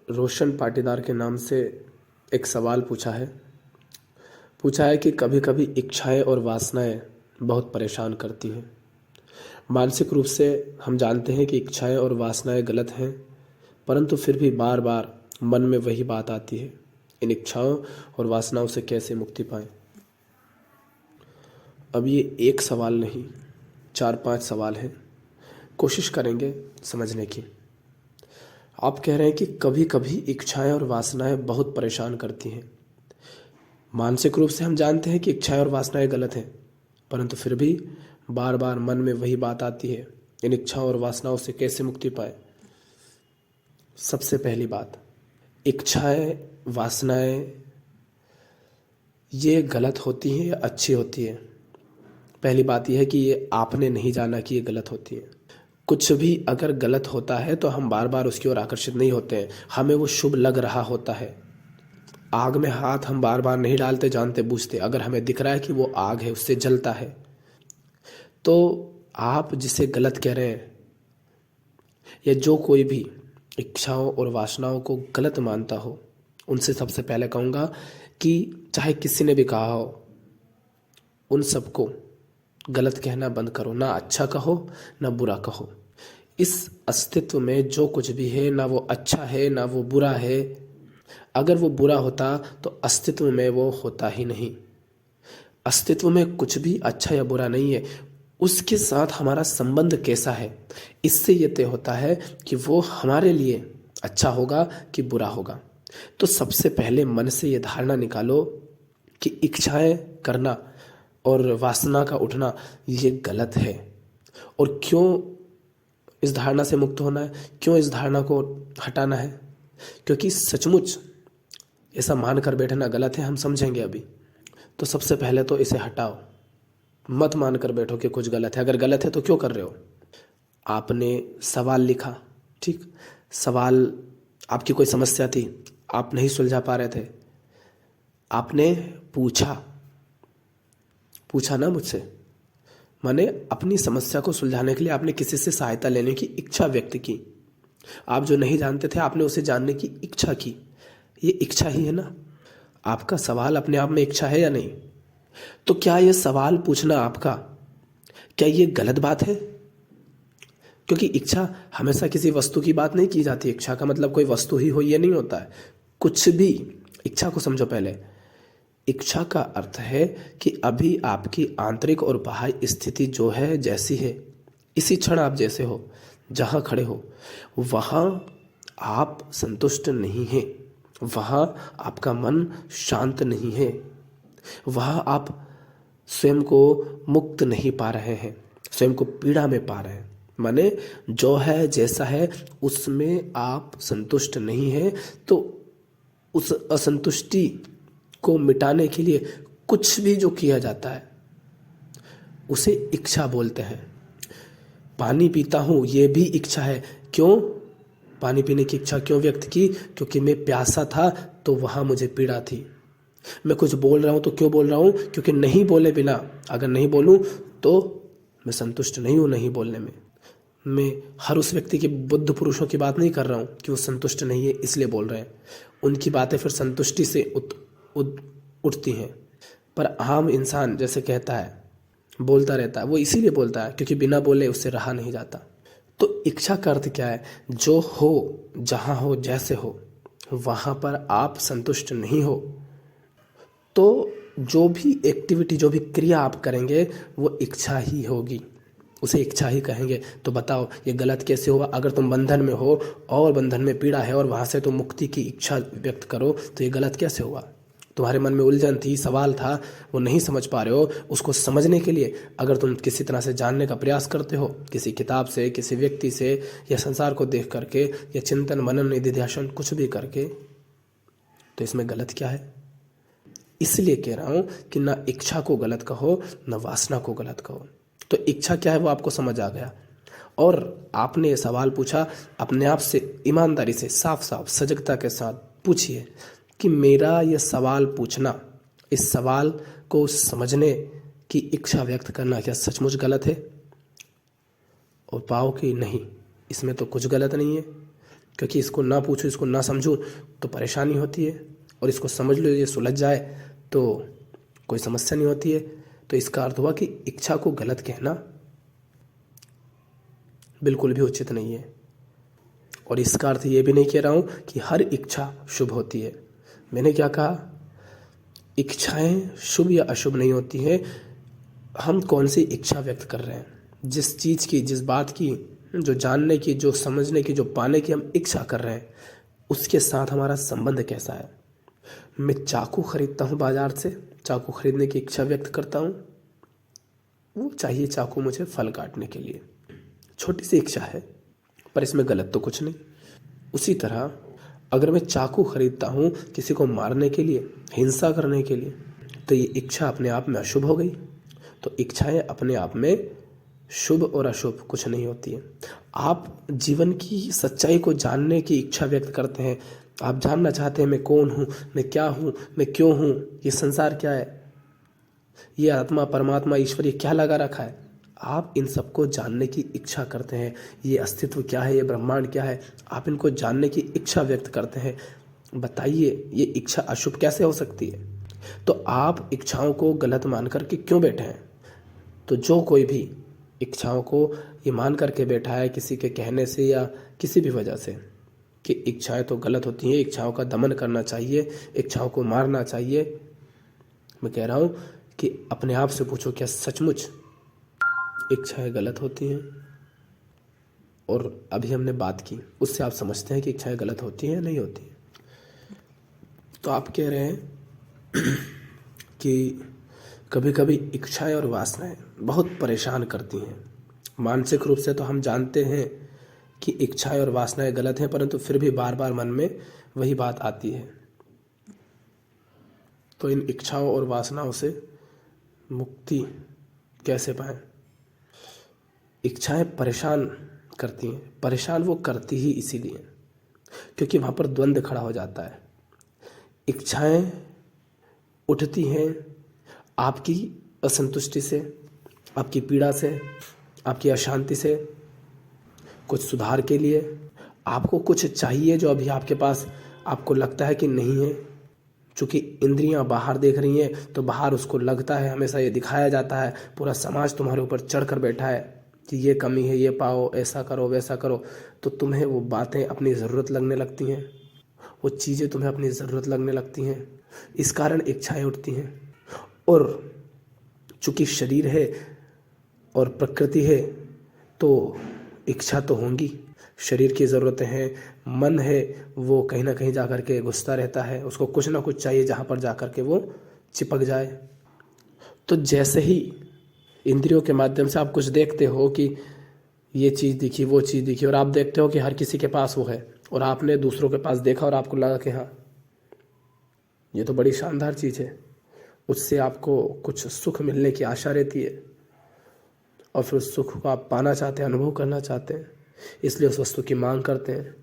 रोशन पाटीदार के नाम से एक सवाल पूछा है कि कभी कभी इच्छाएं और वासनाएं बहुत परेशान करती हैं। मानसिक रूप से हम जानते हैं कि इच्छाएं और वासनाएं गलत हैं, परंतु फिर भी बार बार मन में वही बात आती है। इन इच्छाओं और वासनाओं से कैसे मुक्ति पाएं? अब ये एक सवाल नहीं, 4-5 सवाल हैं। कोशिश करेंगे समझने की। आप कह रहे हैं कि कभी कभी इच्छाएं और वासनाएं बहुत परेशान करती हैं। मानसिक रूप से हम जानते हैं कि इच्छाएं और वासनाएं गलत हैं, परंतु फिर भी बार बार मन में वही बात आती है। इन इच्छाओं और वासनाओं से कैसे मुक्ति पाए? सबसे पहली बात, इच्छाएं वासनाएं ये गलत होती हैं या अच्छी होती है? पहली बात यह है कि ये आपने नहीं जाना कि ये गलत होती है। कुछ भी अगर गलत होता है तो हम बार बार उसकी ओर आकर्षित नहीं होते हैं, हमें वो शुभ लग रहा होता है। आग में हाथ हम बार बार नहीं डालते जानते बूझते, अगर हमें दिख रहा है कि वो आग है, उससे जलता है। तो आप जिसे गलत कह रहे हैं या जो कोई भी इच्छाओं और वासनाओं को गलत मानता हो, उनसे सबसे पहले कहूँगा कि चाहे किसी ने भी कहा हो, उन सबको गलत कहना बंद करो। ना अच्छा कहो ना बुरा कहो। इस अस्तित्व में जो कुछ भी है, ना वो अच्छा है ना वो बुरा है। अगर वो बुरा होता तो अस्तित्व में वो होता ही नहीं। अस्तित्व में कुछ भी अच्छा या बुरा नहीं है, उसके साथ हमारा संबंध कैसा है, इससे ये तय होता है कि वो हमारे लिए अच्छा होगा कि बुरा होगा। तो सबसे पहले मन से ये धारणा निकालो कि इच्छाएं करना और वासना का उठना ये गलत है। और क्यों इस धारणा से मुक्त होना है, क्यों इस धारणा को हटाना है? क्योंकि सचमुच ऐसा मानकर बैठना गलत है, हम समझेंगे अभी। तो सबसे पहले तो इसे हटाओ, मत मानकर बैठो कि कुछ गलत है। अगर गलत है तो क्यों कर रहे हो? आपने सवाल लिखा, ठीक, सवाल आपकी कोई समस्या थी, आप नहीं सुलझा पा रहे थे, आपने पूछा ना मुझसे, माने अपनी समस्या को सुलझाने के लिए आपने किसी से सहायता लेने की इच्छा व्यक्त की। आप जो नहीं जानते थे आपने उसे जानने की इच्छा की। ये इच्छा ही है ना। आपका सवाल अपने आप में इच्छा है या नहीं? तो क्या ये सवाल पूछना आपका, क्या ये गलत बात है? क्योंकि इच्छा हमेशा किसी वस्तु की बात नहीं की जाती। इच्छा का मतलब कोई वस्तु ही हो ये नहीं होता है। कुछ भी, इच्छा को समझो पहले। इच्छा का अर्थ है कि अभी आपकी आंतरिक और बाह्य स्थिति जो है जैसी है, इसी क्षण आप जैसे हो, जहाँ खड़े हो, वहाँ आप संतुष्ट नहीं हैं, वहाँ आपका मन शांत नहीं है, वहाँ आप स्वयं को मुक्त नहीं पा रहे हैं, स्वयं को पीड़ा में पा रहे हैं। माने जो है जैसा है उसमें आप संतुष्ट नहीं हैं। तो उस असंतुष्टि को मिटाने के लिए कुछ भी जो किया जाता है उसे इच्छा बोलते हैं। पानी पीता हूँ ये भी इच्छा है। क्यों पानी पीने की इच्छा क्यों व्यक्त की? क्योंकि मैं प्यासा था तो वहाँ मुझे पीड़ा थी। मैं कुछ बोल रहा हूँ तो क्यों बोल रहा हूँ? क्योंकि नहीं बोले बिना, अगर नहीं बोलूँ तो मैं संतुष्ट नहीं हूँ नहीं बोलने में। मैं हर उस व्यक्ति के, बुद्ध पुरुषों की बात नहीं कर रहा हूँ कि वो संतुष्ट नहीं है इसलिए बोल रहे हैं। उनकी बातें फिर संतुष्टि से उठती हैं। पर आम इंसान जैसे कहता है, बोलता रहता है, वो इसीलिए बोलता है क्योंकि बिना बोले उससे रहा नहीं जाता। तो इच्छा का अर्थ क्या है? जो हो, जहाँ हो, जैसे हो, वहाँ पर आप संतुष्ट नहीं हो तो जो भी एक्टिविटी, जो भी क्रिया आप करेंगे वो इच्छा ही होगी, उसे इच्छा ही कहेंगे। तो बताओ ये गलत कैसे होगा? अगर तुम बंधन में हो और बंधन में पीड़ा है और वहाँ से तुम मुक्ति की इच्छा व्यक्त करो तो ये गलत कैसे होगा? तुम्हारे मन में उलझन थी, सवाल था, वो नहीं समझ पा रहे हो, उसको समझने के लिए अगर तुम किसी तरह से जानने का प्रयास करते हो, किसी किताब से, किसी व्यक्ति से, या संसार को देख करके, या चिंतन मनन निधिध्यासन कुछ भी करके, तो इसमें गलत क्या है? इसलिए कह रहा हूँ कि ना इच्छा को गलत कहो ना वासना को गलत कहो। तो इच्छा क्या है वो आपको समझ आ गया, और आपने ये सवाल पूछा। अपने आप से ईमानदारी से, साफ साफ सजगता के साथ पूछिए कि मेरा ये सवाल पूछना, इस सवाल को समझने की इच्छा व्यक्त करना क्या सचमुच गलत है? और पाओ कि नहीं, इसमें तो कुछ गलत नहीं है। क्योंकि इसको ना पूछूं, इसको ना समझूं तो परेशानी होती है, और इसको समझ लो, ये सुलझ जाए तो कोई समस्या नहीं होती है। तो इसका अर्थ हुआ कि इच्छा को गलत कहना बिल्कुल भी उचित नहीं है। और इसका अर्थ ये भी नहीं कह रहा हूं कि हर इच्छा शुभ होती है। मैंने क्या कहा, इच्छाएं शुभ या अशुभ नहीं होती हैं, हम कौन सी इच्छा व्यक्त कर रहे हैं। जिस चीज़ की, जिस बात की, जो जानने की, जो समझने की, जो पाने की हम इच्छा कर रहे हैं, उसके साथ हमारा संबंध कैसा है। मैं चाकू खरीदता हूँ बाजार से, चाकू खरीदने की इच्छा व्यक्त करता हूँ, वो चाहिए चाकू मुझे फल काटने के लिए, छोटी सी इच्छा है, पर इसमें गलत तो कुछ नहीं। उसी तरह अगर मैं चाकू खरीदता हूँ किसी को मारने के लिए, हिंसा करने के लिए, तो ये इच्छा अपने आप में अशुभ हो गई। तो इच्छाएं अपने आप में शुभ और अशुभ कुछ नहीं होती है। आप जीवन की सच्चाई को जानने की इच्छा व्यक्त करते हैं, आप जानना चाहते हैं मैं कौन हूँ, मैं क्या हूँ, मैं क्यों हूँ, ये संसार क्या है, ये आत्मा, परमात्मा, ईश्वर, ये क्या लगा रखा है। आप इन सबको जानने की इच्छा करते हैं, ये अस्तित्व क्या है, ये ब्रह्मांड क्या है, आप इनको जानने की इच्छा व्यक्त करते हैं। बताइए ये इच्छा अशुभ कैसे हो सकती है। तो आप इच्छाओं को गलत मान करके क्यों बैठे हैं। तो जो कोई भी इच्छाओं को ये मान करके बैठा है किसी के कहने से या किसी भी वजह से कि इच्छाएं तो गलत होती हैं, इच्छाओं का दमन करना चाहिए, इच्छाओं को मारना चाहिए, मैं कह रहा हूँ कि अपने आप से पूछो, क्या सचमुच इच्छाएं गलत होती हैं। और अभी हमने बात की, उससे आप समझते हैं कि इच्छाएं गलत होती हैं या नहीं होती हैं। तो आप कह रहे हैं कि कभी कभी इच्छाएं और वासनाएं बहुत परेशान करती हैं। मानसिक रूप से तो हम जानते हैं कि इच्छाएं और वासनाएं गलत हैं, परंतु फिर भी बार बार मन में वही बात आती है। तो इन इच्छाओं और वासनाओं से मुक्ति कैसे पाएं। इच्छाएं परेशान करती हैं, परेशान वो करती ही इसीलिए क्योंकि वहाँ पर द्वंद्व खड़ा हो जाता है। इच्छाएं उठती हैं आपकी असंतुष्टि से, आपकी पीड़ा से, आपकी अशांति से, कुछ सुधार के लिए। आपको कुछ चाहिए जो अभी आपके पास आपको लगता है कि नहीं है। चूँकि इंद्रियां बाहर देख रही हैं तो बाहर उसको लगता है, हमेशा ये दिखाया जाता है, पूरा समाज तुम्हारे ऊपर चढ़ कर बैठा है कि ये कमी है, ये पाओ, ऐसा करो, वैसा करो। तो तुम्हें वो बातें अपनी ज़रूरत लगने लगती हैं, वो चीज़ें तुम्हें अपनी ज़रूरत लगने लगती हैं। इस कारण इच्छाएं उठती हैं। और चूँकि शरीर है और प्रकृति है तो इच्छा तो होंगी, शरीर की ज़रूरतें हैं, मन है वो कहीं ना कहीं जा कर के घुसता रहता है, उसको कुछ ना कुछ चाहिए जहाँ पर जा कर के वो चिपक जाए। तो जैसे ही इंद्रियों के माध्यम से आप कुछ देखते हो कि ये चीज़ दिखी, वो चीज़ दिखी, और आप देखते हो कि हर किसी के पास वो है, और आपने दूसरों के पास देखा और आपको लगा कि हाँ ये तो बड़ी शानदार चीज़ है, उससे आपको कुछ सुख मिलने की आशा रहती है, और फिर उस सुख को आप पाना चाहते हैं, अनुभव करना चाहते हैं, इसलिए उस वस्तु की मांग करते हैं।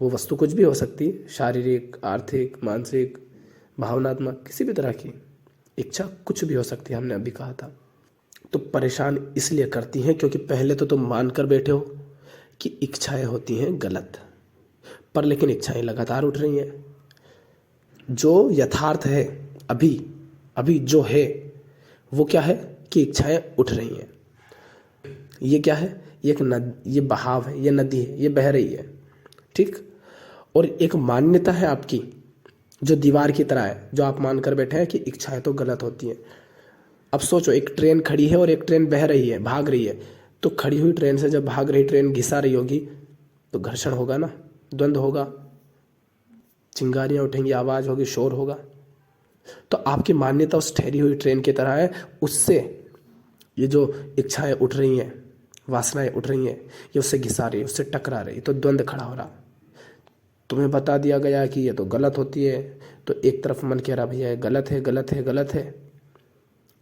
वो वस्तु कुछ भी हो सकती है, शारीरिक, आर्थिक, मानसिक, भावनात्मक, किसी भी तरह की इच्छा कुछ भी हो सकती है, हमने अभी कहा था। तो परेशान इसलिए करती हैं क्योंकि पहले तो तुम मान कर बैठे हो कि इच्छाएं होती हैं गलत, पर लेकिन इच्छाएं लगातार उठ रही हैं। जो यथार्थ है अभी अभी जो है वो क्या है कि इच्छाएं उठ रही हैं। ये क्या है, ये एक नदी, ये बहाव है, ये नदी है, ये बह रही है, ठीक। और एक मान्यता है आपकी जो दीवार की तरह है, जो आप मान कर बैठे हैं कि इच्छाएं तो गलत होती हैं। अब सोचो, एक ट्रेन खड़ी है और एक ट्रेन बह रही है, भाग रही है, तो खड़ी हुई ट्रेन से जब भाग रही ट्रेन घिसा रही होगी तो घर्षण होगा ना, द्वंद्व होगा, चिंगारियां उठेंगी, आवाज होगी, शोर होगा। तो आपकी मान्यता उस ठहरी हुई ट्रेन की तरह है, उससे ये जो इच्छाएं उठ रही हैं, वासनाएं उठ रही हैं, ये उससे घिसा रही है, उससे टकरा रही, तो द्वंद्व खड़ा हो रहा। तुम्हें बता दिया गया कि ये तो गलत होती है, तो एक तरफ मन कह रहा भैया गलत है, गलत है, गलत है,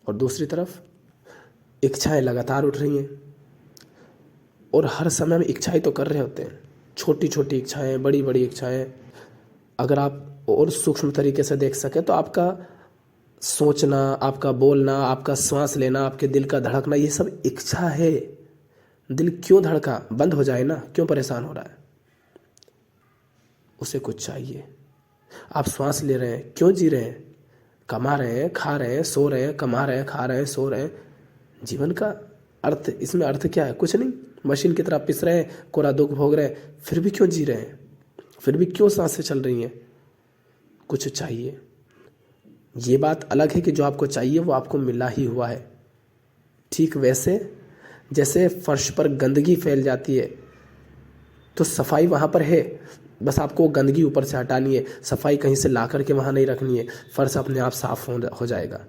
और दूसरी तरफ इच्छाएं लगातार उठ रही हैं। और हर समय में इच्छाएं तो कर रहे होते हैं, छोटी छोटी इच्छाएं, बड़ी बड़ी इच्छाएं। अगर आप और सूक्ष्म तरीके से देख सके तो आपका सोचना, आपका बोलना, आपका सांस लेना, आपके दिल का धड़कना, ये सब इच्छा है। दिल क्यों धड़का, बंद हो जाए ना, क्यों परेशान हो रहा है। उसे कुछ चाहिए। आप श्वास ले रहे हैं, क्यों जी रहे हैं? कमा रहे हैं, खा रहे हैं, सो रहे हैं, कमा रहे हैं, खा रहे हैं, सो रहे हैं। जीवन का अर्थ, इसमें अर्थ क्या है? कुछ नहीं। मशीन की तरह पिस रहे हैं, कोरा दुख भोग रहे हैं, फिर भी क्यों जी रहे हैं? फिर भी क्यों सांसें चल रही हैं? कुछ चाहिए। ये बात अलग है कि जो आपको चाहिए वो आपको मिला ही हुआ है। ठीक वैसे जैसे फर्श पर गंदगी फैल जाती है तो सफाई वहाँ पर है, बस आपको गंदगी ऊपर से हटानी है, सफाई कहीं से ला करके वहाँ नहीं रखनी है, फर्श अपने आप साफ हो जाएगा।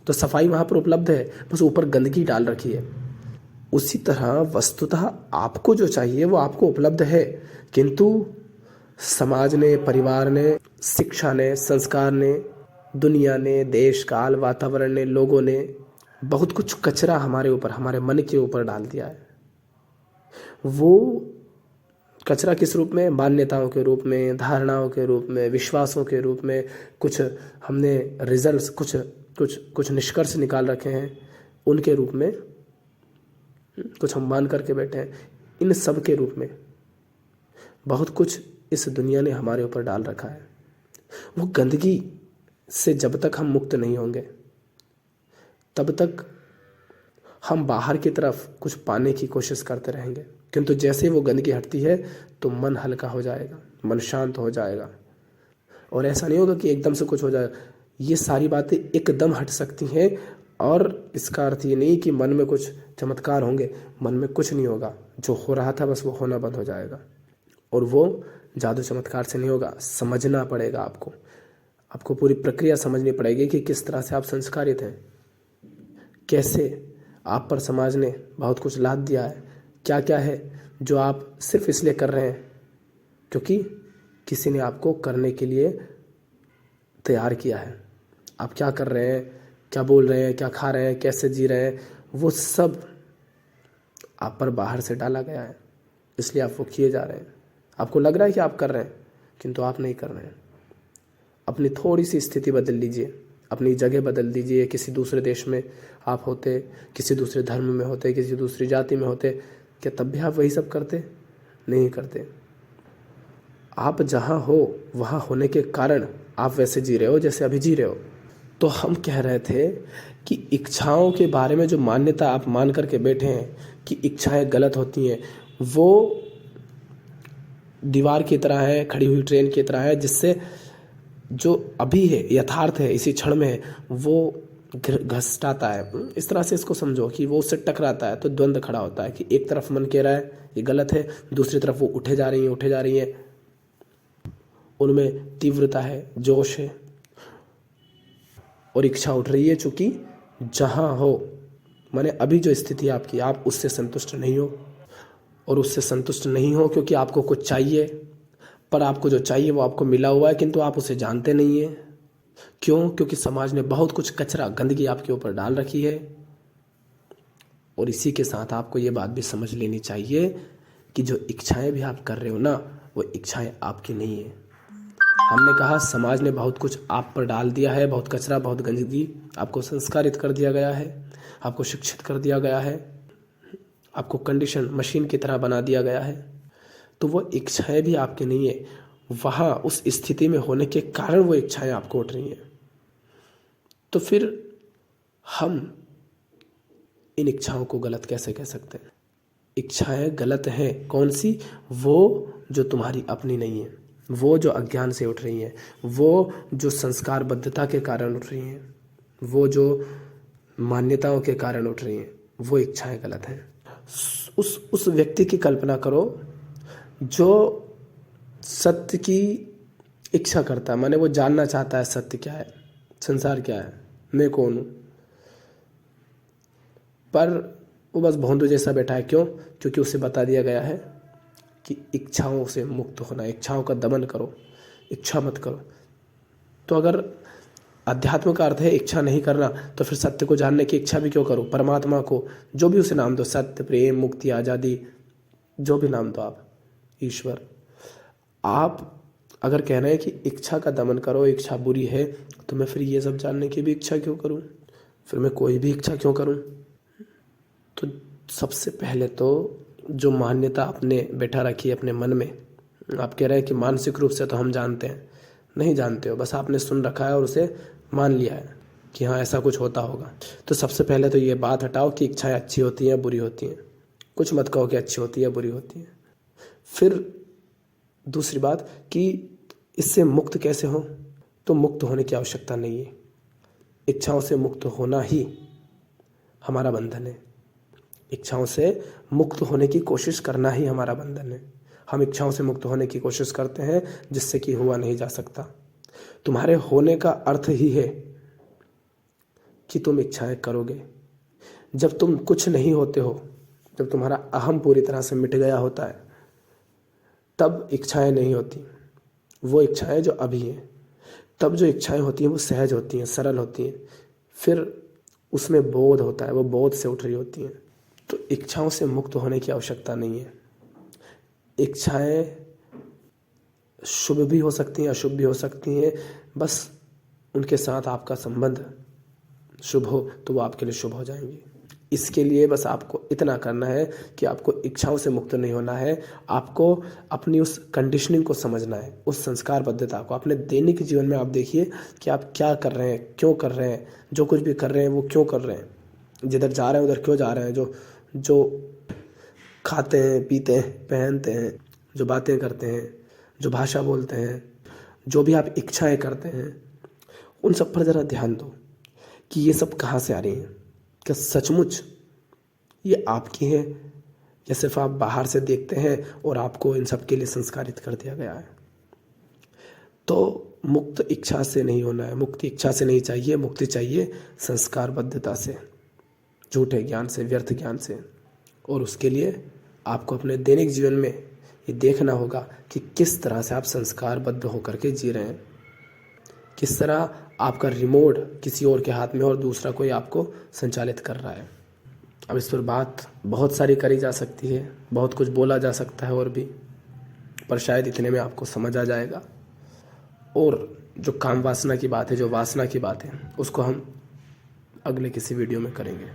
तो सफाई वहाँ पर उपलब्ध है, बस ऊपर गंदगी डाल रखी है। उसी तरह वस्तुतः आपको जो चाहिए वो आपको उपलब्ध है, किंतु समाज ने, परिवार ने, शिक्षा ने, संस्कार ने, दुनिया ने, देश काल, वातावरण ने, लोगों ने बहुत कुछ कचरा हमारे ऊपर, हमारे मन के ऊपर डाल दिया है। वो कचरा किस रूप में? मान्यताओं के रूप में, धारणाओं के रूप में, विश्वासों के रूप में। कुछ हमने रिजल्ट्स, कुछ निष्कर्ष निकाल रखे हैं उनके रूप में, कुछ हम मान करके बैठे हैं। इन सब के रूप में बहुत कुछ इस दुनिया ने हमारे ऊपर डाल रखा है। वो गंदगी से जब तक हम मुक्त नहीं होंगे तब तक हम बाहर की तरफ कुछ पाने की कोशिश करते रहेंगे, किंतु जैसे वो गंदगी हटती है तो मन हल्का हो जाएगा, मन शांत हो जाएगा। और ऐसा नहीं होगा कि एकदम से कुछ हो जाएगा। ये सारी बातें एकदम हट सकती हैं, और इसका अर्थ ये नहीं कि मन में कुछ चमत्कार होंगे। मन में कुछ नहीं होगा, जो हो रहा था बस वो होना बंद हो जाएगा। और वो जादू चमत्कार से नहीं होगा, समझना पड़ेगा आपको। आपको पूरी प्रक्रिया समझनी पड़ेगी कि किस तरह से आप संस्कारित हैं, कैसे आप पर समाज ने बहुत कुछ लाद दिया है, क्या क्या है जो आप सिर्फ इसलिए कर रहे हैं क्योंकि किसी ने आपको करने के लिए तैयार किया है। आप क्या कर रहे हैं, क्या बोल रहे हैं, क्या खा रहे हैं, कैसे जी रहे हैं, वो सब आप पर बाहर से डाला गया है, इसलिए आप वो किए जा रहे हैं। आपको लग रहा है कि आप कर रहे हैं, किंतु आप नहीं कर रहे हैं। अपनी थोड़ी सी स्थिति बदल लीजिए, अपनी जगह बदल दीजिए। किसी दूसरे देश में आप होते, किसी दूसरे धर्म में होते, किसी दूसरी जाति में होते, क्या तब भी आप वही सब करते? नहीं करते। आप जहाँ हो वहाँ होने के कारण आप वैसे जी रहे हो जैसे अभी जी रहे हो। तो हम कह रहे थे कि इच्छाओं के बारे में जो मान्यता आप मान करके बैठे हैं कि इच्छाएं गलत होती हैं, वो दीवार की तरह है, खड़ी हुई ट्रेन की तरह है, जिससे जो अभी है, यथार्थ है, इसी क्षण में है, वो घसटाता है। इस तरह से इसको समझो कि वो उससे टकराता है तो द्वंद्व खड़ा होता है कि एक तरफ मन कह रहा है ये गलत है, दूसरी तरफ वो उठे जा रही हैं, उनमें तीव्रता है, जोश है, और इच्छा उठ रही है। चूंकि जहाँ हो, माने अभी जो स्थिति आपकी, आप उससे संतुष्ट नहीं हो, और उससे संतुष्ट नहीं हो क्योंकि आपको कुछ चाहिए, पर आपको जो चाहिए वो आपको मिला हुआ है, किंतु आप उसे जानते नहीं हैं। क्यों? क्योंकि समाज ने बहुत कुछ कचरा, गंदगी आपके ऊपर डाल रखी है। और इसी के साथ आपको ये बात भी समझ लेनी चाहिए कि जो इच्छाएं भी आप कर रहे हो ना, वो इच्छाएं आपकी नहीं है। हमने कहा समाज ने बहुत कुछ आप पर डाल दिया है, बहुत कचरा, बहुत गंदगी, आपको संस्कारित कर दिया गया है, आपको शिक्षित कर दिया गया है, आपको कंडीशन मशीन की तरह बना दिया गया है। तो वो इच्छाएं भी आपकी नहीं है, वहाँ उस स्थिति में होने के कारण वो इच्छाएं आपको उठ रही हैं। तो फिर हम इन इच्छाओं को गलत कैसे कह सकते हैं? इच्छाएं गलत हैं कौन सी? वो जो तुम्हारी अपनी नहीं है, वो जो अज्ञान से उठ रही हैं, वो जो संस्कारबद्धता के कारण उठ रही हैं, वो जो मान्यताओं के कारण उठ रही हैं, वो इच्छाएं गलत हैं। उस व्यक्ति की कल्पना करो जो सत्य की इच्छा करता है, माने वो जानना चाहता है सत्य क्या है, संसार क्या है, मैं कौन हूँ, पर वो बस भोंदू जैसा बैठा है। क्यों? क्योंकि उसे बता दिया गया है कि इच्छाओं से मुक्त होना, इच्छाओं का दमन करो, इच्छा मत करो। तो अगर अध्यात्म का अर्थ है इच्छा नहीं करना, तो फिर सत्य को जानने की इच्छा भी क्यों करो? परमात्मा को जो भी उसे नाम दो, सत्य, प्रेम, मुक्ति, आज़ादी, जो भी नाम दो आप, ईश्वर। आप अगर कह रहे हैं कि इच्छा का दमन करो, इच्छा बुरी है, तो मैं फिर ये सब जानने की भी इच्छा क्यों करूं? फिर मैं कोई भी इच्छा क्यों करूं? तो सबसे पहले तो जो मान्यता आपने बैठा रखी है अपने मन में, आप कह रहे हैं कि मानसिक रूप से तो हम जानते हैं, नहीं जानते हो, बस आपने सुन रखा है और उसे मान लिया है कि हाँ ऐसा कुछ होता होगा। तो सबसे पहले तो ये बात हटाओ कि इच्छाएं अच्छी होती हैं बुरी होती हैं। कुछ मत कहो कि अच्छी होती है बुरी होती है। फिर दूसरी बात कि इससे मुक्त कैसे हो, तो मुक्त होने की आवश्यकता नहीं है। इच्छाओं से मुक्त होना ही हमारा बंधन है। इच्छाओं से मुक्त होने की कोशिश करना ही हमारा बंधन है। हम इच्छाओं से मुक्त होने की कोशिश करते हैं जिससे कि हुआ नहीं जा सकता। तुम्हारे होने का अर्थ ही है कि तुम इच्छाएं करोगे। जब तुम कुछ नहीं होते हो, जब तुम्हारा अहम पूरी तरह से मिट गया होता है, तब इच्छाएं नहीं होती। वो इच्छाएं जो अभी हैं, तब जो इच्छाएं होती हैं वो सहज होती हैं, सरल होती हैं। फिर उसमें बोध होता है, वो बोध से उठ रही होती हैं। तो इच्छाओं से मुक्त होने की आवश्यकता नहीं है। इच्छाएं शुभ भी हो सकती हैं, अशुभ भी हो सकती हैं। बस उनके साथ आपका संबंध शुभ हो तो वो आपके लिए शुभ हो जाएंगी। इसके लिए बस आपको इतना करना है कि आपको इच्छाओं से मुक्त नहीं होना है। आपको अपनी उस कंडीशनिंग को समझना है, उस संस्कारबद्धता को। अपने दैनिक जीवन में आप देखिए कि आप क्या कर रहे हैं, क्यों कर रहे हैं, जो कुछ भी कर रहे हैं वो क्यों कर रहे हैं, जिधर जा रहे हैं उधर क्यों जा रहे हैं, जो खाते हैं, पीते हैं, पहनते हैं, जो बातें करते हैं, जो भाषा बोलते हैं, जो भी आप इच्छाएं करते हैं, उन सब पर ज़रा ध्यान दो कि ये सब कहाँ से आ रही हैं। क्या सचमुच ये आपकी है या सिर्फ आप बाहर से देखते हैं और आपको इन सब के लिए संस्कारित कर दिया गया है। तो मुक्त इच्छा से नहीं होना है, मुक्ति इच्छा से नहीं चाहिए, मुक्ति चाहिए संस्कारबद्धता से, झूठे ज्ञान से, व्यर्थ ज्ञान से। और उसके लिए आपको अपने दैनिक जीवन में ये देखना होगा कि किस तरह से आप संस्कारबद्ध होकर के जी रहे हैं, किस तरह आपका रिमोट किसी और के हाथ में और दूसरा कोई आपको संचालित कर रहा है। अब इस पर बात बहुत सारी करी जा सकती है, बहुत कुछ बोला जा सकता है और भी, पर शायद इतने में आपको समझ आ जाएगा। और जो काम वासना की बात है, जो वासना की बात है, उसको हम अगले किसी वीडियो में करेंगे।